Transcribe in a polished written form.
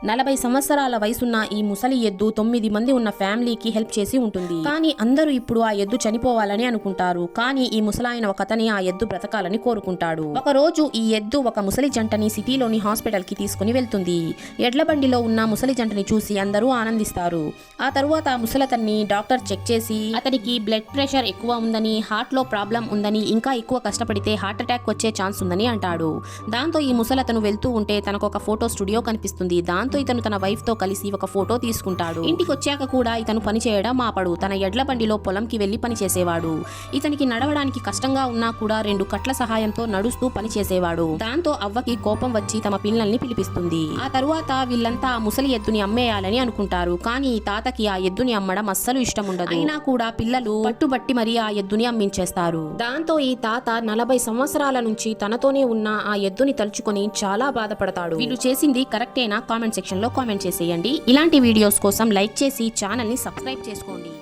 40 సంవత్సరాల వయసున్న ఈ ముసలి ఎద్దు 9 మంది ఉన్న ఫ్యామిలీకి హెల్ప్ చేసి ఉంటుంది. కానీ అందరూ ఇప్పుడు ఆ ఎద్దు చనిపోవాలని అనుకుంటారు. కానీ ఈ ముసలాయన ఒకతని ఆ ఎద్దు బ్రతకాలని కోరుకుంటాడు. ఒక రోజు ఈ ఎద్దు ఒక ముసలి జంటని సిటీలోని హాస్పిటల్ కి తీసుకుని వెళ్తుంది. ఎడ్ల బండిలో ఉన్న ముసలి జంటని చూసి అందరూ ఆనందిస్తారు. ఆ తరువాత ముసలతన్ని డాక్టర్ చెక్ చేసి అతనికి బ్లడ్ ప్రెషర్ ఎక్కువ ఉందని, హార్ట్ లో ప్రాబ్లం ఉందని, ఇంకా ఎక్కువ కష్టపడితే హార్ట్ అటాక్ వచ్చే ఛాన్స్ ఉందని అంటాడు. దాంతో ఈ ముసలతను వెళ్తూ ఉంటే తనకు ఒక ఫోటో స్టూడియో కనిపిస్తుంది. దాంతో ఇతను తన వైఫ్ తో కలిసి ఒక ఫోటో తీసుకుంటాడు. ఇంటికి వచ్చాక కూడా ఇతను పని చేయడం ఆపడు. తన ఎడ్ల బండిలో పొలంకి వెళ్లి పని చేసేవాడు. ఇతనికి నడవడానికి కష్టంగా ఉన్నా కూడా 2 కట్ల సహాయంతో నడుస్తూ పని చేసేవాడు. దాంతో అవ్వకి కోపం వచ్చి తమ పిల్లల్ని పిలిపిస్తుంది. ఆ తరువాత వీళ్ళంతా ఆ ముసలి ఎద్దుని అమ్మేయాలని అనుకుంటారు. కానీ ఈ తాతకి ఆ ఎద్దుని అమ్మడం అస్సలు ఇష్టం ఉండదు. అయినా కూడా పిల్లలు పట్టుబట్టి మరి ఆ ఎద్దుని అమ్మించేస్తారు. దాంతో ఈ తాత 40 సంవత్సరాల నుంచి తనతోనే ఉన్న ఆ ఎద్దుని తలుచుకొని చాలా బాధపడతాడు. వీళ్ళు చేసింది కరెక్టేనా? కామెంట్ సెక్షన్ లో కామెంట్ చేసేయండి. ఇలాంటి వీడియోస్ కోసం లైక్ చేసి ఛానల్ ని సబ్స్క్రైబ్ చేసుకోండి.